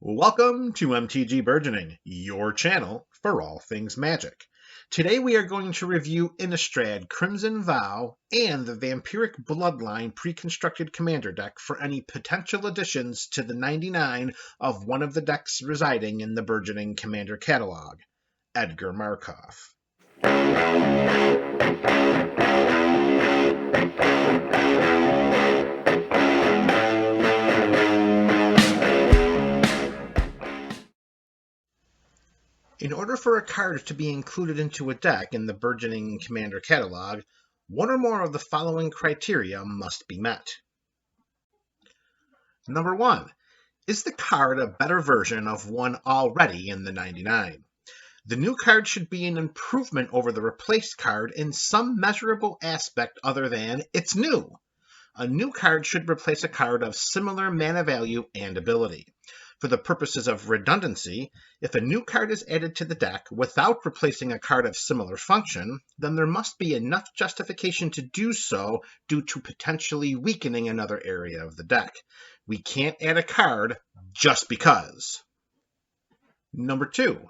Welcome to MTG Burgeoning, your channel for all things magic. Today we are going to review Innistrad, Crimson Vow, and the Vampiric Bloodline pre-constructed commander deck for any potential additions to the 99 of one of the decks residing in the Burgeoning Commander catalog, Edgar Markov. In order for a card to be included into a deck in the Burgeoning Commander catalog, one or more of the following criteria must be met. Number 1. Is the card a better version of one already in the 99? The new card should be an improvement over the replaced card in some measurable aspect other than it's new. A new card should replace a card of similar mana value and ability. For the purposes of redundancy, if a new card is added to the deck without replacing a card of similar function, then there must be enough justification to do so due to potentially weakening another area of the deck. We can't add a card just because. Number 2.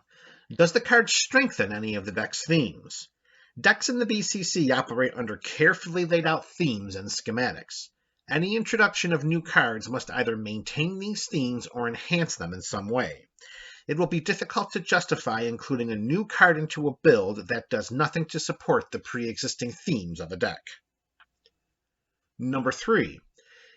Does the card strengthen any of the deck's themes? Decks in the BCC operate under carefully laid out themes and schematics. Any introduction of new cards must either maintain these themes or enhance them in some way. It will be difficult to justify including a new card into a build that does nothing to support the pre-existing themes of a deck. Number 3.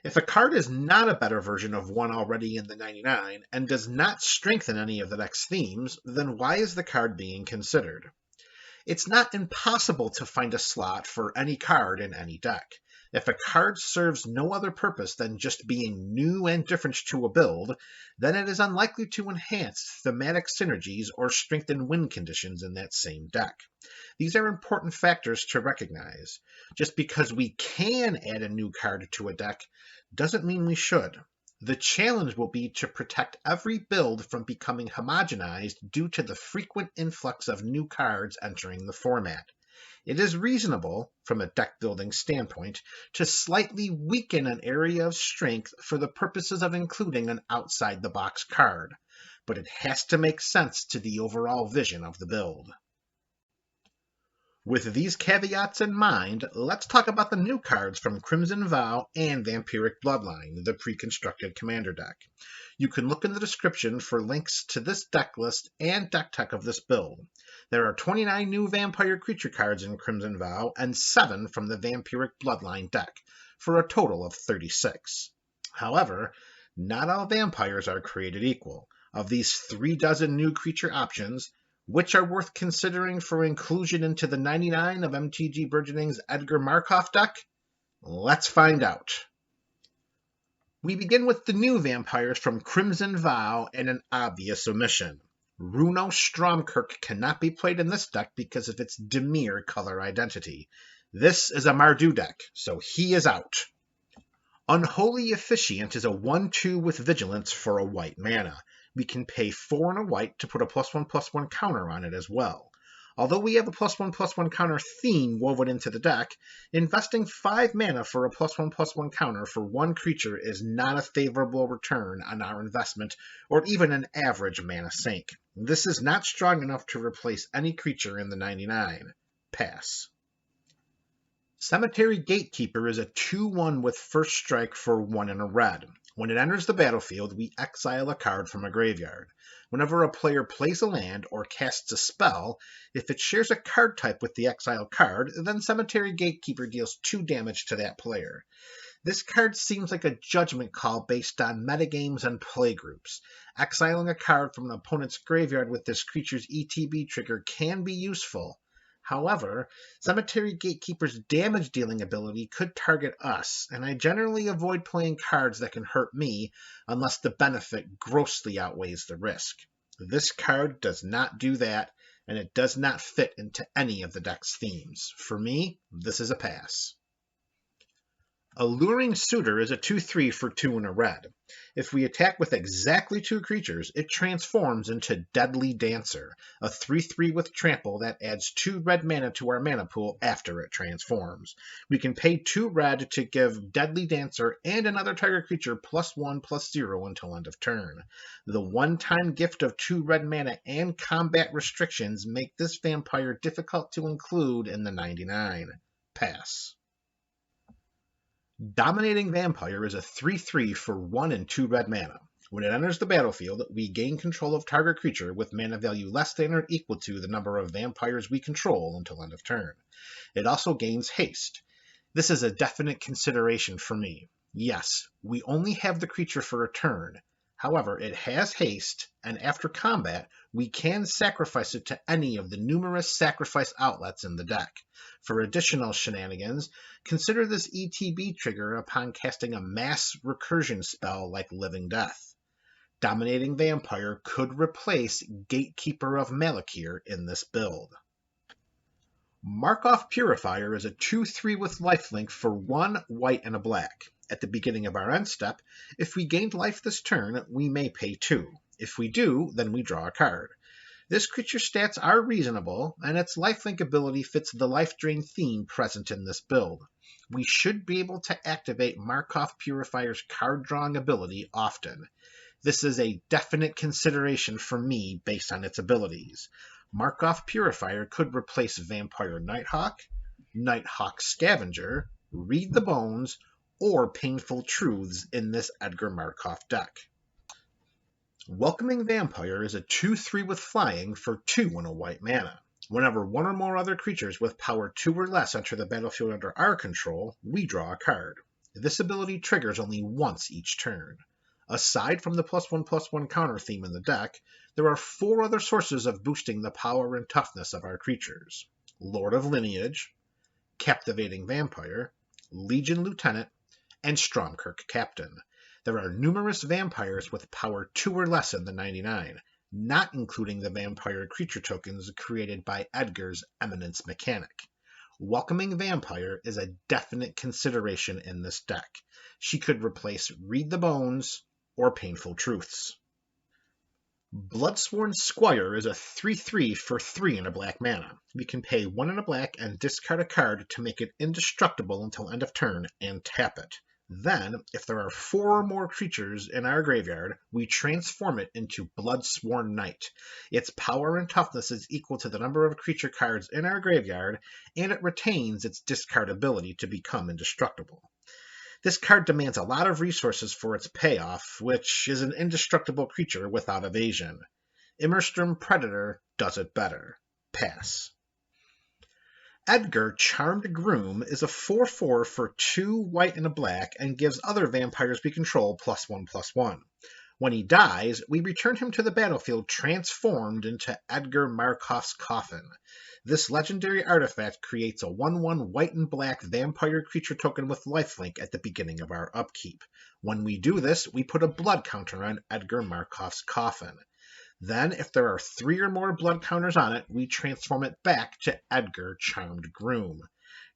If a card is not a better version of one already in the 99 and does not strengthen any of the deck's themes, then why is the card being considered? It's not impossible to find a slot for any card in any deck. If a card serves no other purpose than just being new and different to a build, then it is unlikely to enhance thematic synergies or strengthen win conditions in that same deck. These are important factors to recognize. Just because we can add a new card to a deck doesn't mean we should. The challenge will be to protect every build from becoming homogenized due to the frequent influx of new cards entering the format. It is reasonable, from a deck building standpoint, to slightly weaken an area of strength for the purposes of including an outside-the-box card, but it has to make sense to the overall vision of the build. With these caveats in mind, let's talk about the new cards from Crimson Vow and Vampiric Bloodline, the pre-constructed commander deck. You can look in the description for links to this deck list and deck tech of this build. There are 29 new vampire creature cards in Crimson Vow and 7 from the Vampiric Bloodline deck, for a total of 36. However, not all vampires are created equal. Of these 36 new creature options, which are worth considering for inclusion into the 99 of MTG Burgeoning's Edgar Markov deck? Let's find out. We begin with the new vampires from Crimson Vow and an obvious omission. Runo Stromkirk cannot be played in this deck because of its Dimir color identity. This is a Mardu deck, so he is out. Unholy Officiant is a 1/2 with Vigilance for a white mana. We can pay 4 and a white to put a +1/+1 counter on it as well. Although we have a +1/+1 counter theme woven into the deck, investing 5 mana for a +1/+1 counter for one creature is not a favorable return on our investment or even an average mana sink. This is not strong enough to replace any creature in the 99. Pass. Cemetery Gatekeeper is a 2/1 with first strike for 1 and a red. When it enters the battlefield, we exile a card from a graveyard. Whenever a player plays a land or casts a spell, if it shares a card type with the exiled card, then Cemetery Gatekeeper deals 2 damage to that player. This card seems like a judgment call based on metagames and playgroups. Exiling a card from an opponent's graveyard with this creature's ETB trigger can be useful. However, Cemetery Gatekeeper's damage-dealing ability could target us, and I generally avoid playing cards that can hurt me unless the benefit grossly outweighs the risk. This card does not do that, and it does not fit into any of the deck's themes. For me, this is a pass. Alluring Suitor is a 2/3 for 2 and a red. If we attack with exactly 2 creatures, it transforms into Deadly Dancer, a 3/3 with trample that adds 2 red mana to our mana pool after it transforms. We can pay 2 red to give Deadly Dancer and another target creature +1/+0 until end of turn. The one-time gift of 2 red mana and combat restrictions make this vampire difficult to include in the 99. Pass. Dominating Vampire is a 3/3 for 1 and 2 red mana. When it enters the battlefield, we gain control of target creature with mana value less than or equal to the number of vampires we control until end of turn. It also gains haste. This is a definite consideration for me. Yes, we only have the creature for a turn. However, it has haste, and after combat, we can sacrifice it to any of the numerous sacrifice outlets in the deck. For additional shenanigans, consider this ETB trigger upon casting a mass recursion spell like Living Death. Dominating Vampire could replace Gatekeeper of Malakir in this build. Markov Purifier is a 2/3 with lifelink for 1 white and a black. At the beginning of our end step, if we gained life this turn, we may pay 2. If we do, then we draw a card. This creature's stats are reasonable, and its lifelink ability fits the life drain theme present in this build. We should be able to activate Markov Purifier's card drawing ability often. This is a definite consideration for me based on its abilities. Markov Purifier could replace Vampire Nighthawk, Nighthawk Scavenger, Read the Bones, or Painful Truths in this Edgar Markov deck. Welcoming Vampire is a 2/3 with flying for 2 and a white mana. Whenever 1 or more other creatures with power 2 or less enter the battlefield under our control, we draw a card. This ability triggers only once each turn. Aside from the +1/+1 counter theme in the deck, there are 4 other sources of boosting the power and toughness of our creatures: Lord of Lineage, Captivating Vampire, Legion Lieutenant, and Stromkirk Captain. There are numerous vampires with power 2 or less in the 99, not including the vampire creature tokens created by Edgar's Eminence mechanic. Welcoming Vampire is a definite consideration in this deck. She could replace Read the Bones or Painful Truths. Bloodsworn Squire is a 3/3 for 3 and a black mana. We can pay 1 and a black and discard a card to make it indestructible until end of turn and tap it. Then, if there are 4 or more creatures in our graveyard, we transform it into Bloodsworn Knight. Its power and toughness is equal to the number of creature cards in our graveyard, and it retains its discard ability to become indestructible. This card demands a lot of resources for its payoff, which is an indestructible creature without evasion. Immerstrom Predator does it better. Pass. Edgar Charmed Groom is a 4/4 for 2 white and a black and gives other vampires we control +1/+1. When he dies, we return him to the battlefield transformed into Edgar Markov's Coffin. This legendary artifact creates a 1/1 white and black vampire creature token with lifelink at the beginning of our upkeep. When we do this, we put a blood counter on Edgar Markov's Coffin. Then, if there are 3 or more blood counters on it, we transform it back to Edgar Charmed Groom.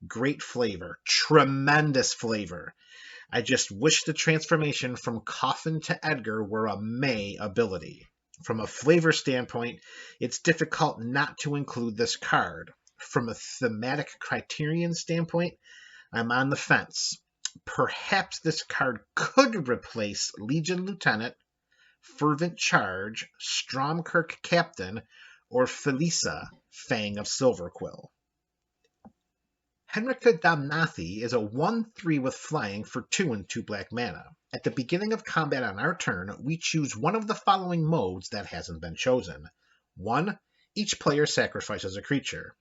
Great flavor. Tremendous flavor. I just wish the transformation from Coffin to Edgar were a May ability. From a flavor standpoint, it's difficult not to include this card. From a thematic criterion standpoint, I'm on the fence. Perhaps this card could replace Legion Lieutenant, Fervent Charge, Stromkirk Captain, or Felisa, Fang of Silverquill. Henrika Damnathi is a 1/3 with flying for 2 and 2 black mana. At the beginning of combat on our turn, we choose one of the following modes that hasn't been chosen. 1. Each player sacrifices a creature.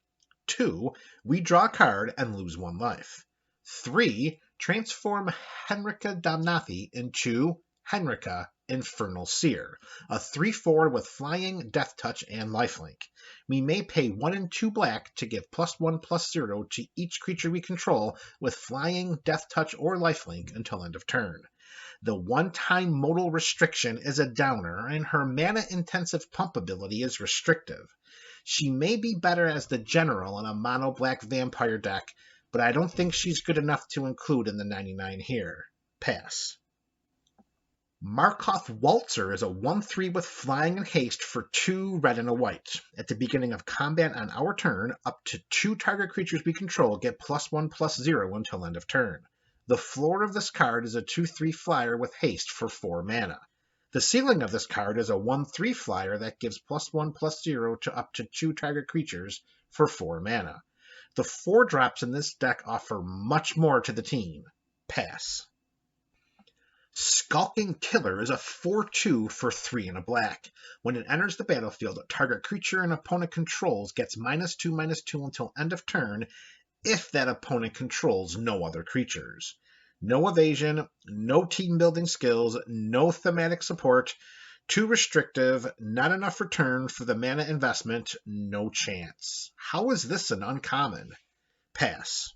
2. We draw a card and lose 1 life. 3. Transform Henrika Damnathi into Henrika Infernal Seer, a 3/4 with flying, death touch, and lifelink. We may pay 1 and 2 black to give +1/+0 to each creature we control with flying, death touch, or lifelink until end of turn. The one-time modal restriction is a downer, and her mana-intensive pump ability is restrictive. She may be better as the general in a mono-black vampire deck, but I don't think she's good enough to include in the 99 here. Pass. Markov Waltzer is a 1/3 with flying and haste for 2 red and a white. At the beginning of combat on our turn, up to 2 target creatures we control get +1/+0 until end of turn. The floor of this card is a 2/3 flyer with haste for 4 mana. The ceiling of this card is a 1/3 flyer that gives +1/+0 to up to 2 target creatures for 4 mana. The 4-drops in this deck offer much more to the team. Pass. Skulking Killer is a 4/2 for 3 and a black. When it enters the battlefield, a target creature an opponent controls gets -2/-2 until end of turn if that opponent controls no other creatures. No evasion, no team building skills, no thematic support, too restrictive, not enough return for the mana investment, no chance. How is this an uncommon? Pass.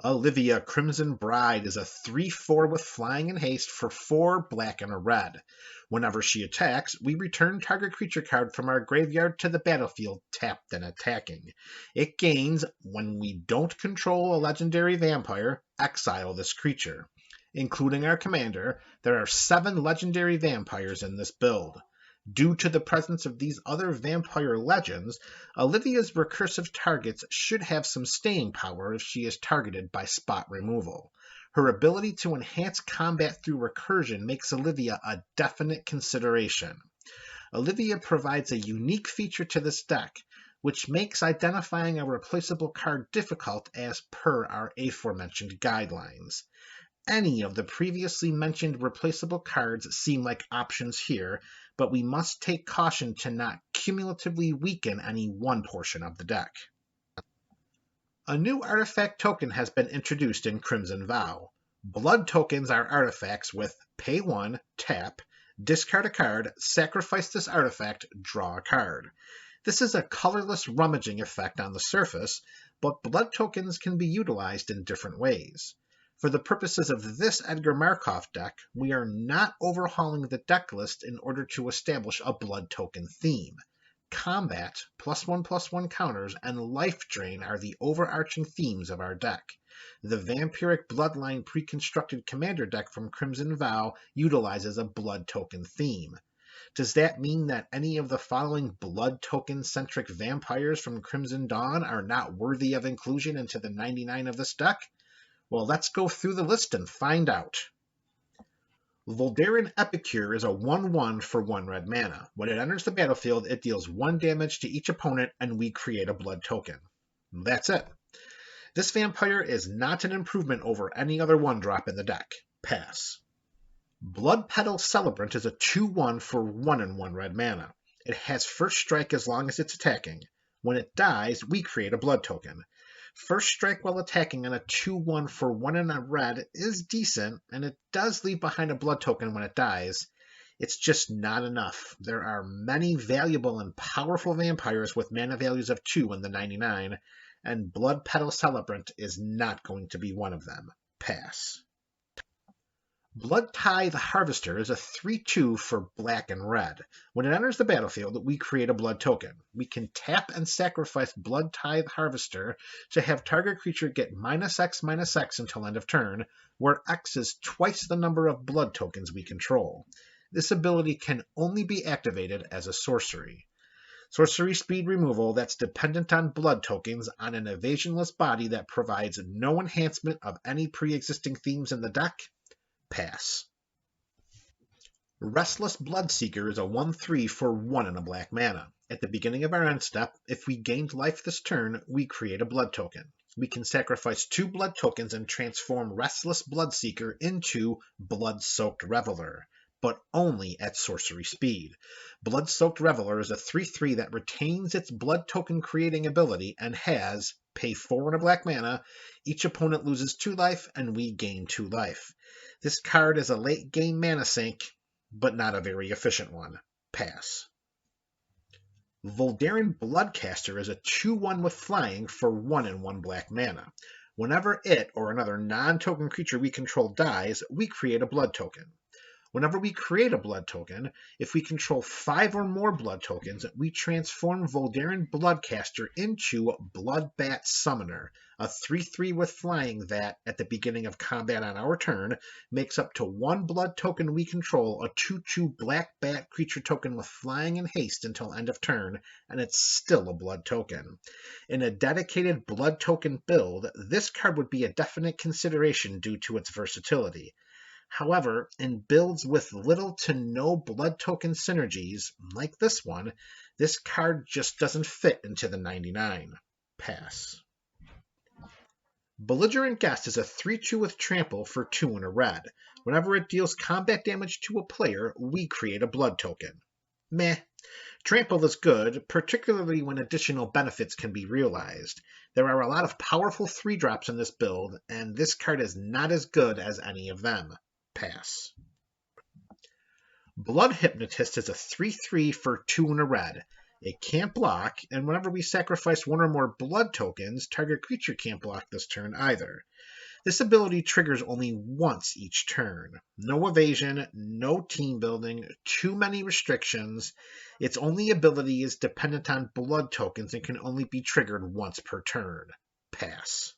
Olivia Crimson Bride is a 3/4 with flying and haste for 4 black and a red. Whenever she attacks, we return target creature card from our graveyard to the battlefield tapped and attacking. It gains, when we don't control a legendary vampire, exile this creature. Including our commander, there are 7 legendary vampires in this build. Due to the presence of these other vampire legends, Olivia's recursive targets should have some staying power if she is targeted by spot removal. Her ability to enhance combat through recursion makes Olivia a definite consideration. Olivia provides a unique feature to this deck, which makes identifying a replaceable card difficult as per our aforementioned guidelines. Any of the previously mentioned replaceable cards seem like options here, but we must take caution to not cumulatively weaken any one portion of the deck. A new artifact token has been introduced in Crimson Vow. Blood tokens are artifacts with pay 1, tap, discard a card, sacrifice this artifact, draw a card. This is a colorless rummaging effect on the surface, but blood tokens can be utilized in different ways. For the purposes of this Edgar Markov deck, we are not overhauling the deck list in order to establish a blood token theme. Combat, +1/+1 counters, and life drain are the overarching themes of our deck. The Vampiric Bloodline pre-constructed commander deck from Crimson Vow utilizes a blood token theme. Does that mean that any of the following blood token-centric vampires from Crimson Dawn are not worthy of inclusion into the 99 of this deck? Well, let's go through the list and find out. Voldaren Epicure is a 1/1 for 1 red mana. When it enters the battlefield, it deals 1 damage to each opponent, and we create a blood token. That's it. This vampire is not an improvement over any other 1-drop in the deck. Pass. Blood Petal Celebrant is a 2/1 for 1 and 1 red mana. It has first strike as long as it's attacking. When it dies, we create a blood token. First strike while attacking on a 2/1 for 1 and a red is decent, and it does leave behind a blood token when it dies. It's just not enough. There are many valuable and powerful vampires with mana values of 2 in the 99, and Blood Petal Celebrant is not going to be one of them. Pass. Blood Tithe Harvester is a 3/2 for black and red. When it enters the battlefield, we create a blood token. We can tap and sacrifice Blood Tithe Harvester to have target creature get -X/-X until end of turn, where X is twice the number of blood tokens we control. This ability can only be activated as a sorcery. Sorcery speed removal that's dependent on blood tokens on an evasionless body that provides no enhancement of any pre-existing themes in the deck. Pass. Restless Bloodseeker is a 1/3 for 1 and a black mana. At the beginning of our end step, if we gained life this turn, we create a blood token. We can sacrifice 2 blood tokens and transform Restless Bloodseeker into Blood-Soaked Reveler, but only at sorcery speed. Blood-Soaked Reveler is a 3/3 that retains its blood token creating ability and has pay 4 and a black mana, each opponent loses 2 life, and we gain 2 life. This card is a late game mana sink, but not a very efficient one. Pass. Voldaren Bloodcaster is a 2/1 with flying for 1 and 1 black mana. Whenever it or another non-token creature we control dies, we create a blood token. Whenever we create a blood token, if we control 5 or more blood tokens, we transform Voldaren Bloodcaster into Bloodbat Summoner, a 3/3 with flying that, at the beginning of combat on our turn, makes up to 1 blood token we control a 2/2 black bat creature token with flying and haste until end of turn, and it's still a blood token. In a dedicated blood token build, this card would be a definite consideration due to its versatility. However, in builds with little to no blood token synergies, like this one, this card just doesn't fit into the 99. Pass. Belligerent Guest is a 3/2 with trample for 2 and a red. Whenever it deals combat damage to a player, we create a blood token. Meh. Trample is good, particularly when additional benefits can be realized. There are a lot of powerful 3-drops in this build, and this card is not as good as any of them. Pass. Blood Hypnotist is a 3/3 for 2 and a red. It can't block, and whenever we sacrifice 1 or more blood tokens, target creature can't block this turn either. This ability triggers only once each turn. No evasion, no team building, too many restrictions. Its only ability is dependent on blood tokens and can only be triggered once per turn. Pass.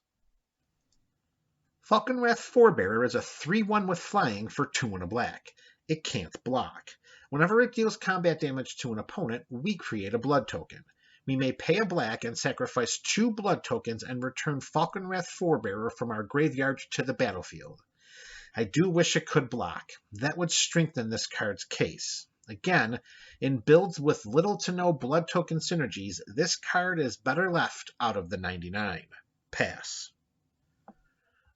Falkenrath Forebearer is a 3/1 with flying for 2 and a black. It can't block. Whenever it deals combat damage to an opponent, we create a blood token. We may pay a black and sacrifice 2 blood tokens and return Falkenrath Forebearer from our graveyard to the battlefield. I do wish it could block. That would strengthen this card's case. Again, in builds with little to no blood token synergies, this card is better left out of the 99. Pass.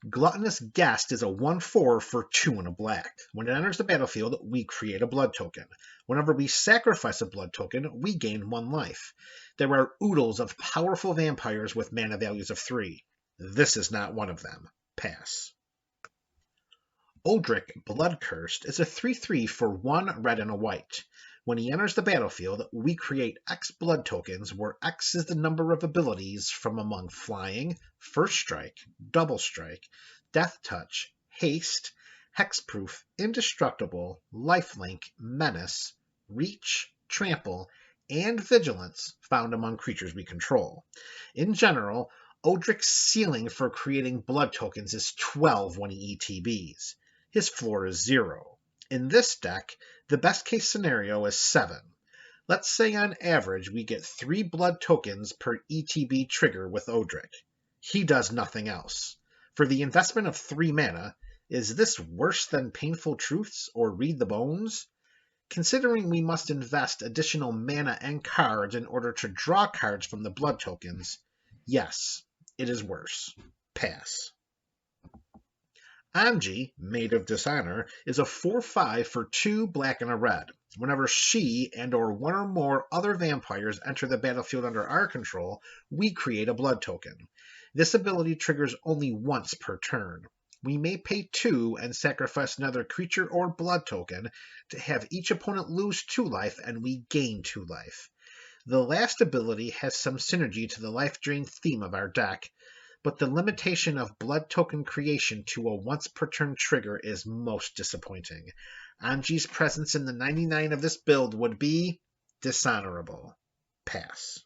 Gluttonous Guest is a 1/4 for 2 and a black. When it enters the battlefield, we create a blood token. Whenever we sacrifice a blood token, we gain 1 life. There are oodles of powerful vampires with mana values of 3. This is not one of them. Pass. Odric Bloodcursed is a 3/3 for 1 red and a white. When he enters the battlefield, we create X blood tokens, where X is the number of abilities from among Flying, First Strike, Double Strike, Death Touch, Haste, Hexproof, Indestructible, Lifelink, Menace, Reach, Trample, and Vigilance found among creatures we control. In general, Odric's ceiling for creating blood tokens is 12 when he ETBs. His floor is 0. In this deck, the best case scenario is 7. Let's say on average we get 3 blood tokens per ETB trigger with Odric. He does nothing else. For the investment of 3 mana, is this worse than Painful Truths or Read the Bones? Considering we must invest additional mana and cards in order to draw cards from the blood tokens, yes, it is worse. Pass. Anji, Maid of Dishonor, is a 4/5 for 2 black and a red. Whenever she and or 1 or more other vampires enter the battlefield under our control, we create a blood token. This ability triggers only once per turn. We may pay 2 and sacrifice another creature or blood token to have each opponent lose 2 life and we gain 2 life. The last ability has some synergy to the life drain theme of our deck, but the limitation of blood token creation to a once per turn trigger is most disappointing. Anji's presence in the 99 of this build would be dishonorable. Pass.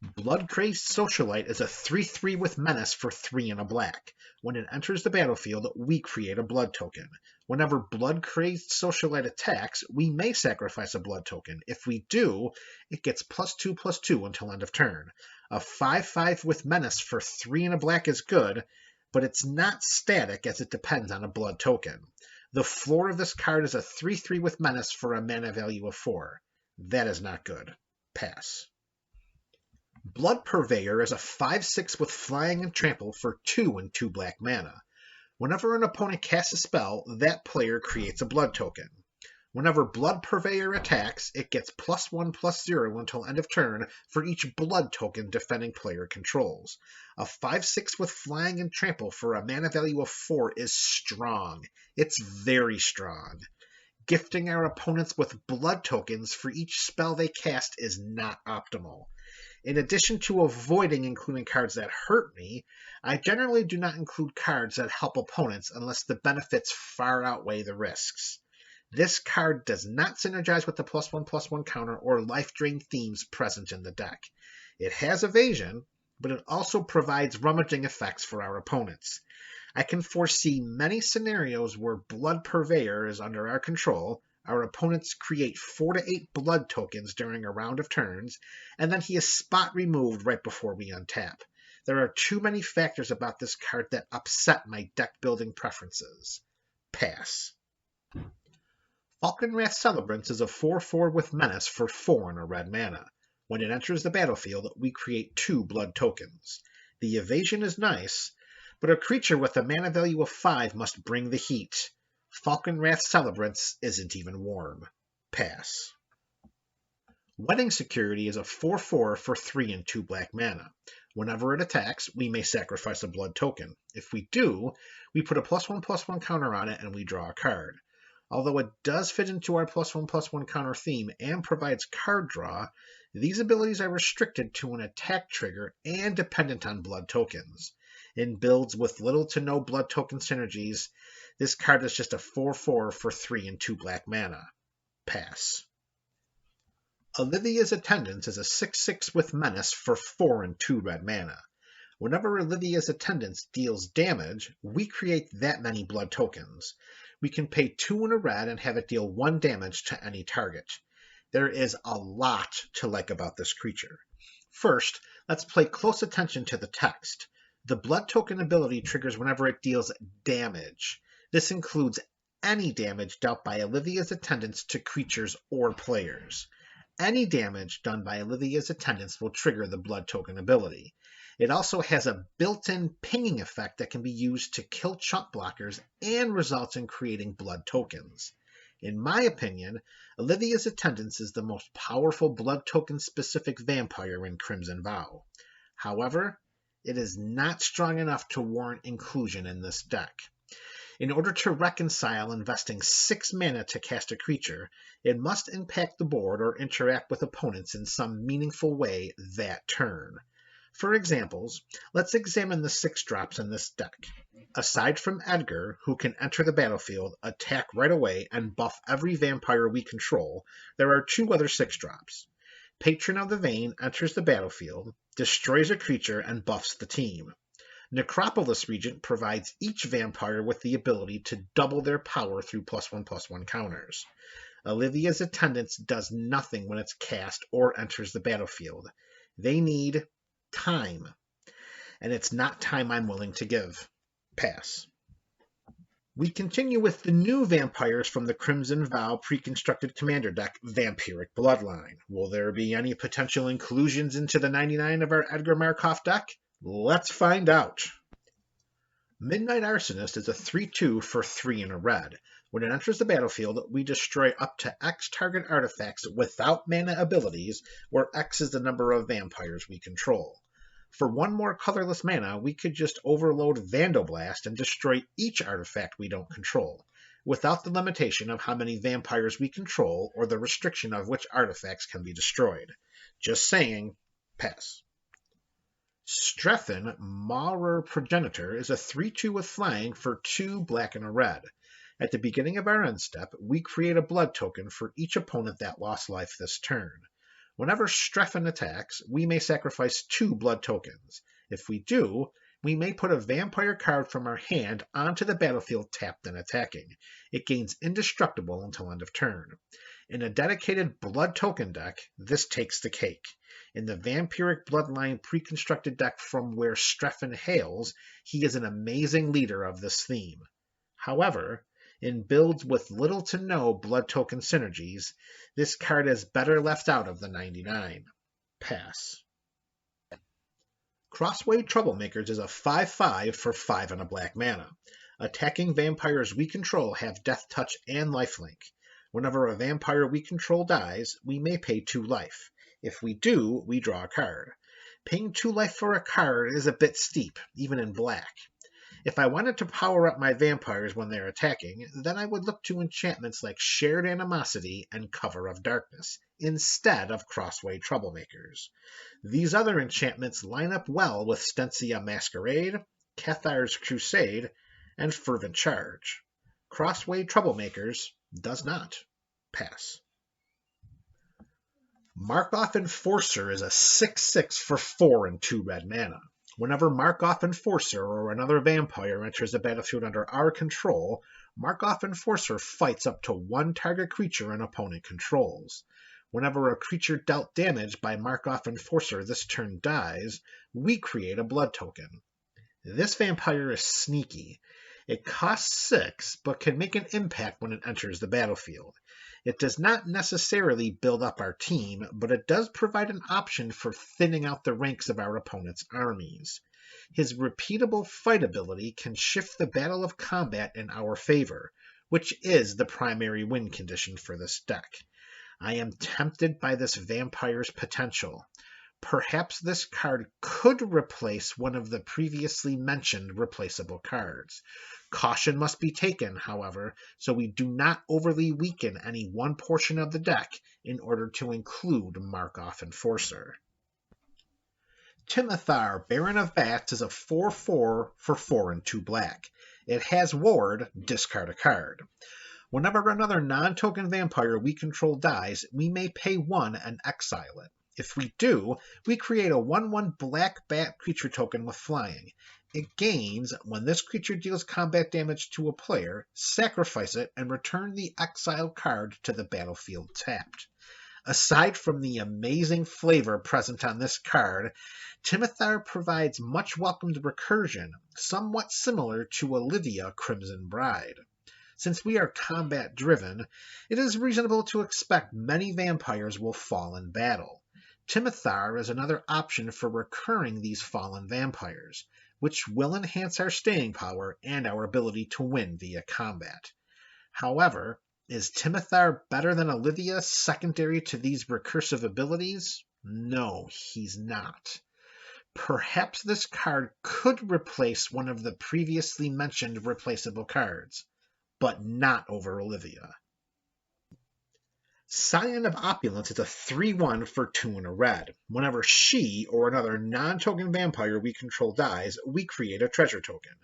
Blood-Crazed Socialite is a 3/3 with Menace for 3 and a black. When it enters the battlefield, we create a blood token. Whenever Blood-Crazed Socialite attacks, we may sacrifice a blood token. If we do, it gets +2/+2 until end of turn. A 5/5 with Menace for 3 and a black is good, but it's not static as it depends on a blood token. The floor of this card is a 3/3 with Menace for a mana value of 4. That is not good. Pass. Blood Purveyor is a 5/6 with Flying and Trample for 2 and 2 black mana. Whenever an opponent casts a spell, that player creates a blood token. Whenever Blood Purveyor attacks, it gets +1/+0 until end of turn for each blood token defending player controls. A 5/6 with Flying and Trample for a mana value of 4 is strong. It's very strong. Gifting our opponents with blood tokens for each spell they cast is not optimal. In addition to avoiding including cards that hurt me, I generally do not include cards that help opponents unless the benefits far outweigh the risks. This card does not synergize with the +1/+1 counter or life drain themes present in the deck. It has evasion, but it also provides rummaging effects for our opponents. I can foresee many scenarios where Blood Purveyor is under our control, our opponents create 4 to 8 blood tokens during a round of turns, and then he is spot removed right before we untap. There are too many factors about this card that upset my deck building preferences. Pass. Falkenrath Celebrants is a 4/4 with Menace for 4 and a red mana. When it enters the battlefield, we create 2 blood tokens. The evasion is nice, but a creature with a mana value of 5 must bring the heat. Falkenrath Celebrants isn't even warm. Pass. Wedding Security is a 4/4 for 3 and 2 black mana. Whenever it attacks, we may sacrifice a blood token. If we do, we put a +1/+1 counter on it and we draw a card. Although it does fit into our +1/+1 counter theme and provides card draw, these abilities are restricted to an attack trigger and dependent on blood tokens. In builds with little to no blood token synergies, this card is just a 4/4 for 3 and 2 black mana. Pass. Olivia's Attendants is a 6/6 with Menace for 4 and 2 red mana. Whenever Olivia's Attendants deals damage, we create that many blood tokens. We can pay 2 and a red and have it deal 1 damage to any target. There is a lot to like about this creature. First, let's pay close attention to the text. The blood token ability triggers whenever it deals damage. This includes any damage dealt by Olivia's Attendants to creatures or players. Any damage done by Olivia's Attendants will trigger the blood token ability. It also has a built-in pinging effect that can be used to kill chump blockers and results in creating blood tokens. In my opinion, Olivia's Attendants is the most powerful blood token-specific vampire in Crimson Vow. However, it is not strong enough to warrant inclusion in this deck. In order to reconcile investing 6 mana to cast a creature, it must impact the board or interact with opponents in some meaningful way that turn. For examples, let's examine the 6-drops in this deck. Aside from Edgar, who can enter the battlefield, attack right away, and buff every vampire we control, there are 2 other 6-drops. Patron of the Vein enters the battlefield, destroys a creature, and buffs the team. Necropolis Regent provides each vampire with the ability to double their power through +1/+1 counters. Olivia's Attendants does nothing when it's cast or enters the battlefield. They need time, and it's not time I'm willing to give. Pass. We continue with the new vampires from the Crimson Vow pre-constructed commander deck, Vampiric Bloodline. Will there be any potential inclusions into the 99 of our Edgar Markov deck? Let's find out. Midnight Arsonist is a 3/2 for 3 and a red. When it enters the battlefield, we destroy up to X target artifacts without mana abilities, where X is the number of vampires we control. For 1 more colorless mana, we could just overload Vandoblast and destroy each artifact we don't control, without the limitation of how many vampires we control or the restriction of which artifacts can be destroyed. Just saying, pass. Strefin, Maurer Progenitor, is a 3/2 with flying for 2 black and a red. At the beginning of our end step, we create a blood token for each opponent that lost life this turn. Whenever Strefin attacks, we may sacrifice 2 blood tokens. If we do, we may put a vampire card from our hand onto the battlefield tapped and attacking. It gains indestructible until end of turn. In a dedicated blood token deck, this takes the cake. In the Vampiric Bloodline pre-constructed deck from where Strefin hails, he is an amazing leader of this theme. However, in builds with little to no blood token synergies, this card is better left out of the 99. Pass. Crossway Troublemakers is a 5/5 for 5 and a black mana. Attacking vampires we control have Death Touch and Lifelink. Whenever a vampire we control dies, we may pay 2 life. If we do, we draw a card. Paying 2 life for a card is a bit steep, even in black. If I wanted to power up my vampires when they're attacking, then I would look to enchantments like Shared Animosity and Cover of Darkness, instead of Crossway Troublemakers. These other enchantments line up well with Stensia Masquerade, Cathar's Crusade, and Fervent Charge. Crossway Troublemakers does not. Pass. Markov Enforcer is a 6/6 for 4 and 2 red mana. Whenever Markov Enforcer or another vampire enters the battlefield under our control, Markov Enforcer fights up to one target creature an opponent controls. Whenever a creature dealt damage by Markov Enforcer this turn dies, we create a blood token. This vampire is sneaky. It costs 6, but can make an impact when it enters the battlefield. It does not necessarily build up our team, but it does provide an option for thinning out the ranks of our opponent's armies. His repeatable fight ability can shift the battle of combat in our favor, which is the primary win condition for this deck. I am tempted by this vampire's potential. Perhaps this card could replace one of the previously mentioned replaceable cards. Caution must be taken, however, so we do not overly weaken any one portion of the deck in order to include Markov Enforcer. Timothar, Baron of Bats, is a 4/4 for 4 and 2 black. It has Ward, discard a card. Whenever another non-token vampire we control dies, we may pay 1 and exile it. If we do, we create a 1/1 black bat creature token with flying. It gains when this creature deals combat damage to a player, sacrifice it, and return the exiled card to the battlefield tapped. Aside from the amazing flavor present on this card, Timothar provides much welcomed recursion, somewhat similar to Olivia Crimson Bride. Since we are combat-driven, it is reasonable to expect many vampires will fall in battle. Timothar is another option for recurring these fallen vampires, which will enhance our staying power and our ability to win via combat. However, is Timothar better than Olivia secondary to these recursive abilities? No, he's not. Perhaps this card could replace one of the previously mentioned replaceable cards, but not over Olivia. Scion of Opulence is a 3/1 for 2 and a red. Whenever she or another non-token vampire we control dies, we create a treasure token.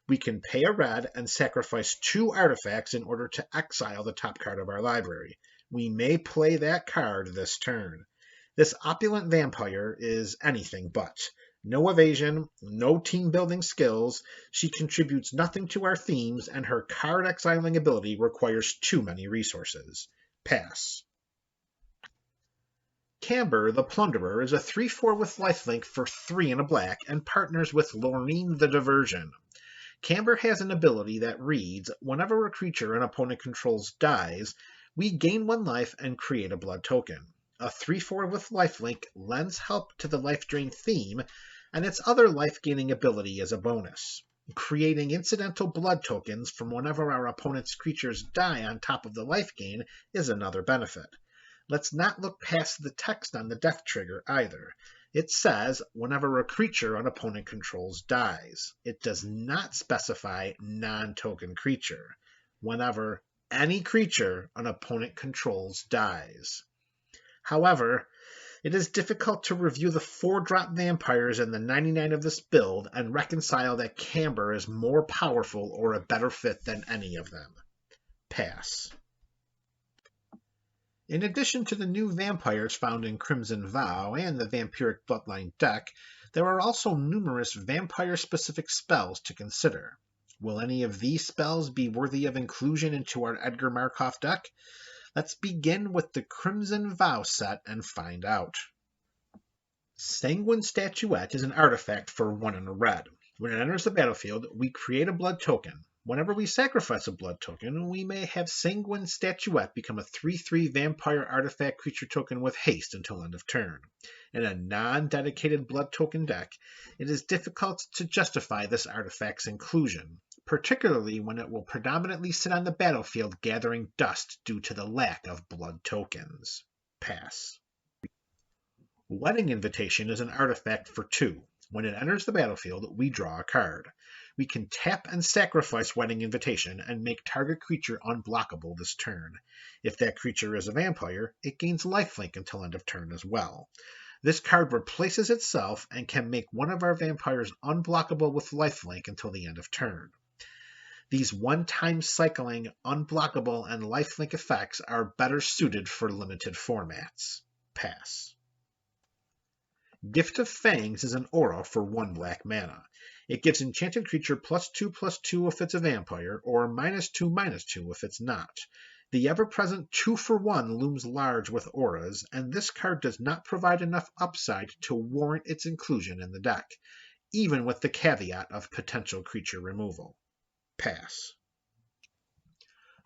We can pay a red and sacrifice 2 artifacts in order to exile the top card of our library. We may play that card this turn. This opulent vampire is anything but. No evasion, no team-building skills, she contributes nothing to our themes, and her card exiling ability requires too many resources. Pass. Camber, the Plunderer, is a 3/4 with lifelink for 3 and a black and partners with Loreen the Diversion. Camber has an ability that reads, whenever a creature an opponent controls dies, we gain 1 life and create a blood token. A 3/4 with lifelink lends help to the life drain theme, and its other life-gaining ability is a bonus. Creating incidental blood tokens from whenever our opponent's creatures die on top of the life gain is another benefit. Let's not look past the text on the death trigger either. It says whenever a creature an opponent controls dies. It does not specify non-token creature. Whenever any creature an opponent controls dies. However, it is difficult to review the 4-drop vampires in the 99 of this build and reconcile that Camber is more powerful or a better fit than any of them. Pass. In addition to the new vampires found in Crimson Vow and the Vampiric Bloodline deck, there are also numerous vampire-specific spells to consider. Will any of these spells be worthy of inclusion into our Edgar Markov deck? Let's begin with the Crimson Vow set and find out. Sanguine Statuette is an artifact for 1 and a red. When it enters the battlefield, we create a blood token. Whenever we sacrifice a blood token, we may have Sanguine Statuette become a 3/3 vampire artifact creature token with haste until end of turn. In a non-dedicated blood token deck, it is difficult to justify this artifact's inclusion, particularly when it will predominantly sit on the battlefield gathering dust due to the lack of blood tokens. Pass. Wedding Invitation is an artifact for 2. When it enters the battlefield, we draw a card. We can tap and sacrifice Wedding Invitation and make target creature unblockable this turn. If that creature is a vampire, it gains lifelink until end of turn as well. This card replaces itself and can make one of our vampires unblockable with lifelink until the end of turn. These one-time cycling, unblockable, and lifelink effects are better suited for limited formats. Pass. Gift of Fangs is an aura for 1 black mana. It gives enchanted creature +2/+2 if it's a vampire, or -2/-2 if it's not. The ever-present 2-for-1 looms large with auras, and this card does not provide enough upside to warrant its inclusion in the deck, even with the caveat of potential creature removal. Pass.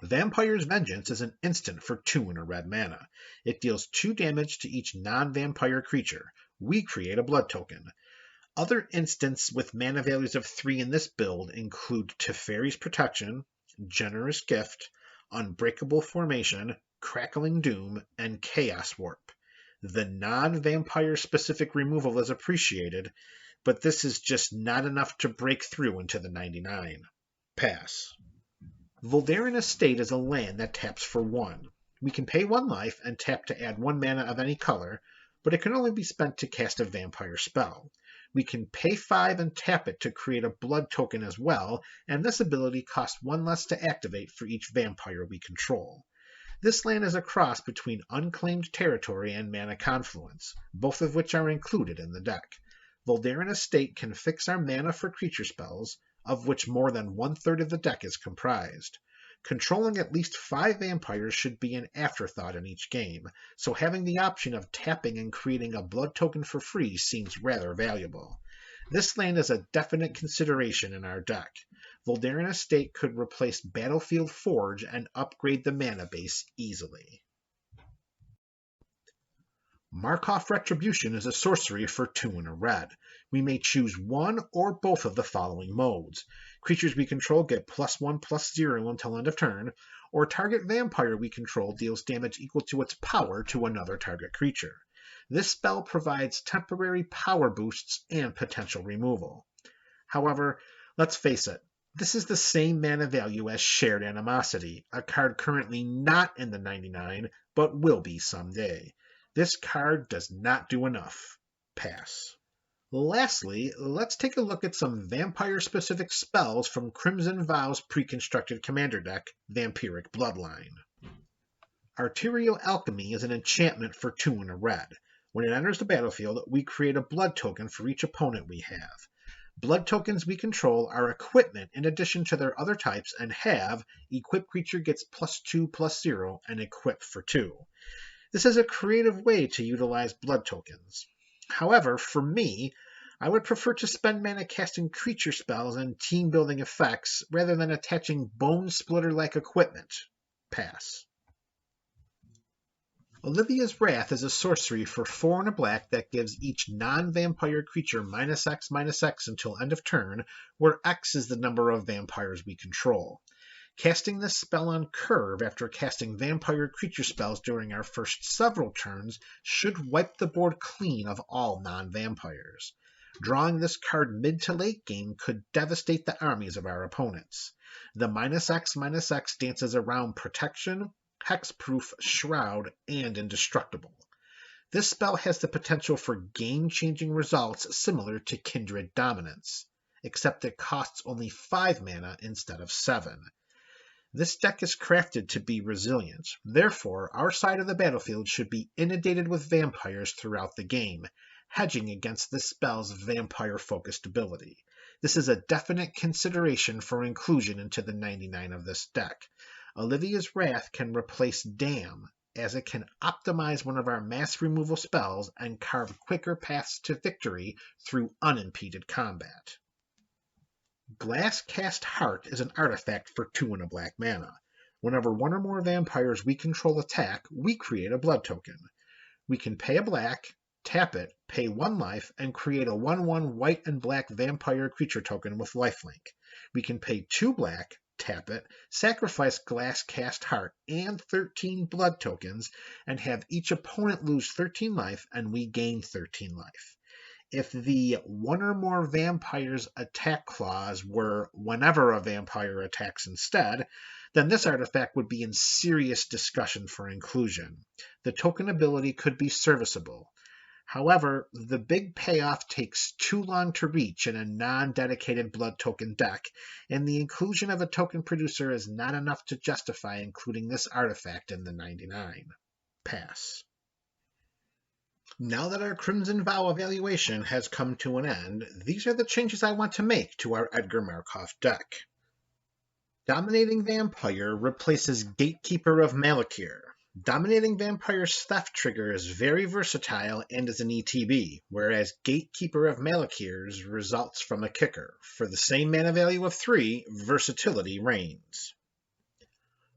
Vampire's Vengeance is an instant for 2 and a red mana. It deals 2 damage to each non-vampire creature. We create a blood token. Other instants with mana values of 3 in this build include Teferi's Protection, Generous Gift, Unbreakable Formation, Crackling Doom, and Chaos Warp. The non-vampire specific removal is appreciated, but this is just not enough to break through into the 99. Pass. Voldaren Estate is a land that taps for 1. We can pay 1 life and tap to add 1 mana of any color, but it can only be spent to cast a vampire spell. We can pay 5 and tap it to create a blood token as well, and this ability costs 1 less to activate for each vampire we control. This land is a cross between Unclaimed Territory and Mana Confluence, both of which are included in the deck. Voldaren Estate can fix our mana for creature spells, of which more than 1/3 of the deck is comprised. Controlling at least 5 vampires should be an afterthought in each game, so having the option of tapping and creating a blood token for free seems rather valuable. This land is a definite consideration in our deck. Voldaren Estate could replace Battlefield Forge and upgrade the mana base easily. Markov Retribution is a sorcery for 2 and a red. We may choose one or both of the following modes. Creatures we control get +1/+0 until end of turn, or target vampire we control deals damage equal to its power to another target creature. This spell provides temporary power boosts and potential removal. However, let's face it, this is the same mana value as Shared Animosity, a card currently not in the 99, but will be someday. This card does not do enough. Pass. Lastly, let's take a look at some vampire-specific spells from Crimson Vow's pre-constructed commander deck, Vampiric Bloodline. Arterial Alchemy is an enchantment for 2 and a red. When it enters the battlefield, we create a blood token for each opponent we have. Blood tokens we control are equipment in addition to their other types and have equip creature gets +2/+0 and equip for 2. This is a creative way to utilize blood tokens. However, for me, I would prefer to spend mana casting creature spells and team-building effects rather than attaching Bone Splitter-like equipment. Pass. Olivia's Wrath is a sorcery for 4 and a black that gives each non-vampire creature -X/-X until end of turn, where X is the number of vampires we control. Casting this spell on curve after casting vampire creature spells during our first several turns should wipe the board clean of all non-vampires. Drawing this card mid to late game could devastate the armies of our opponents. The -X/-X dances around Protection, Hexproof, Shroud, and Indestructible. This spell has the potential for game-changing results similar to Kindred Dominance, except it costs only 5 mana instead of 7. This deck is crafted to be resilient. Therefore, our side of the battlefield should be inundated with vampires throughout the game, hedging against this spell's vampire-focused ability. This is a definite consideration for inclusion into the 99 of this deck. Olivia's Wrath can replace Damn, as it can optimize one of our mass removal spells and carve quicker paths to victory through unimpeded combat. Glasscast Heart is an artifact for 2 and a black mana. Whenever one or more vampires we control attack, we create a blood token. We can pay a black, tap it, pay 1 life, and create a 1/1 white and black vampire creature token with lifelink. We can pay 2 black, tap it, sacrifice Glasscast Heart and 13 blood tokens, and have each opponent lose 13 life and we gain 13 life. If the one or more vampires attack clause were whenever a vampire attacks instead, then this artifact would be in serious discussion for inclusion. The token ability could be serviceable. However, the big payoff takes too long to reach in a non-dedicated blood token deck, and the inclusion of a token producer is not enough to justify including this artifact in the 99. Pass. Now that our Crimson Vow evaluation has come to an end, these are the changes I want to make to our Edgar Markov deck. Dominating Vampire replaces Gatekeeper of Malakir. Dominating Vampire's theft trigger is very versatile and is an ETB, whereas Gatekeeper of Malakir's results from a kicker. For the same mana value of 3, versatility reigns.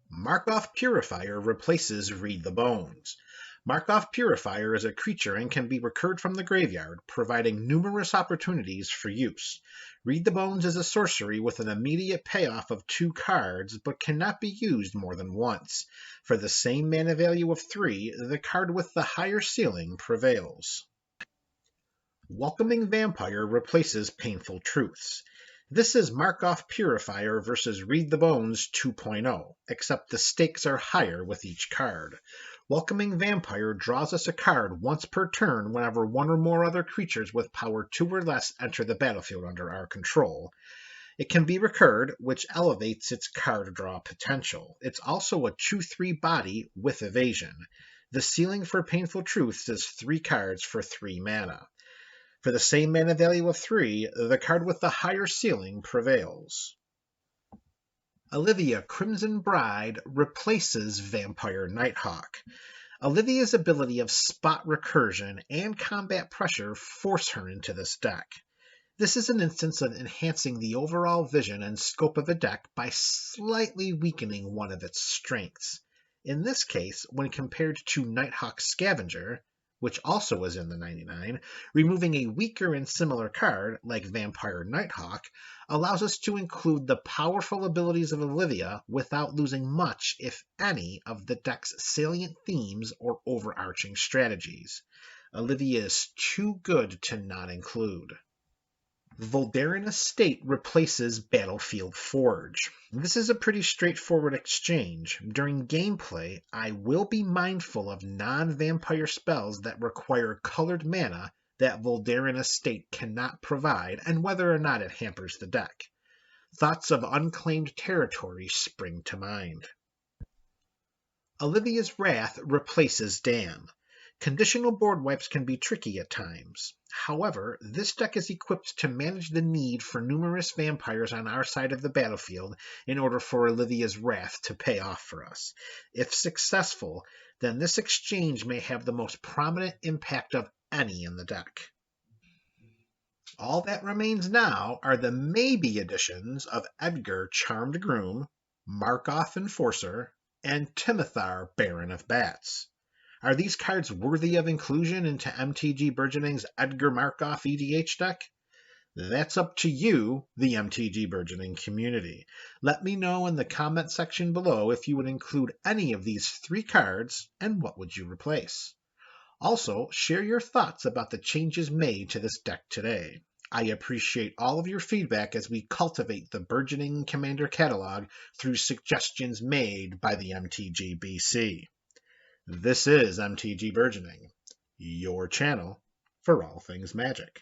Markov Purifier replaces Read the Bones. Markov Purifier is a creature and can be recurred from the graveyard, providing numerous opportunities for use. Read the Bones is a sorcery with an immediate payoff of 2 cards, but cannot be used more than once. For the same mana value of 3, the card with the higher ceiling prevails. Welcoming Vampire replaces Painful Truths. This is Markov Purifier versus Read the Bones 2.0, except the stakes are higher with each card. Welcoming Vampire draws us a card once per turn whenever one or more other creatures with power 2 or less enter the battlefield under our control. It can be recurred, which elevates its card draw potential. It's also a 2/3 body with evasion. The ceiling for Painful Truths is 3 cards for 3 mana. For the same mana value of 3, the card with the higher ceiling prevails. Olivia Crimson Bride replaces Vampire Nighthawk. Olivia's ability of spot recursion and combat pressure force her into this deck. This is an instance of enhancing the overall vision and scope of a deck by slightly weakening one of its strengths. In this case, when compared to Nighthawk Scavenger, which also is in the 99, removing a weaker and similar card, like Vampire Nighthawk, allows us to include the powerful abilities of Olivia without losing much, if any, of the deck's salient themes or overarching strategies. Olivia is too good to not include. Voldaren Estate replaces Battlefield Forge. This is a pretty straightforward exchange. During gameplay, I will be mindful of non-vampire spells that require colored mana that Voldaren Estate cannot provide and whether or not it hampers the deck. Thoughts of unclaimed territory spring to mind. Olivia's Wrath replaces Dan. Conditional board wipes can be tricky at times. However, this deck is equipped to manage the need for numerous vampires on our side of the battlefield in order for Olivia's Wrath to pay off for us. If successful, then this exchange may have the most prominent impact of any in the deck. All that remains now are the maybe additions of Edgar Charmed Groom, Markov Enforcer, and Timothar Baron of Bats. Are these cards worthy of inclusion into MTG Burgeoning's Edgar Markov EDH deck? That's up to you, the MTG Burgeoning community. Let me know in the comment section below if you would include any of these 3 cards and what would you replace. Also, share your thoughts about the changes made to this deck today. I appreciate all of your feedback as we cultivate the burgeoning Commander catalog through suggestions made by the MTG BC. This is MTG Burgeoning, your channel for all things Magic.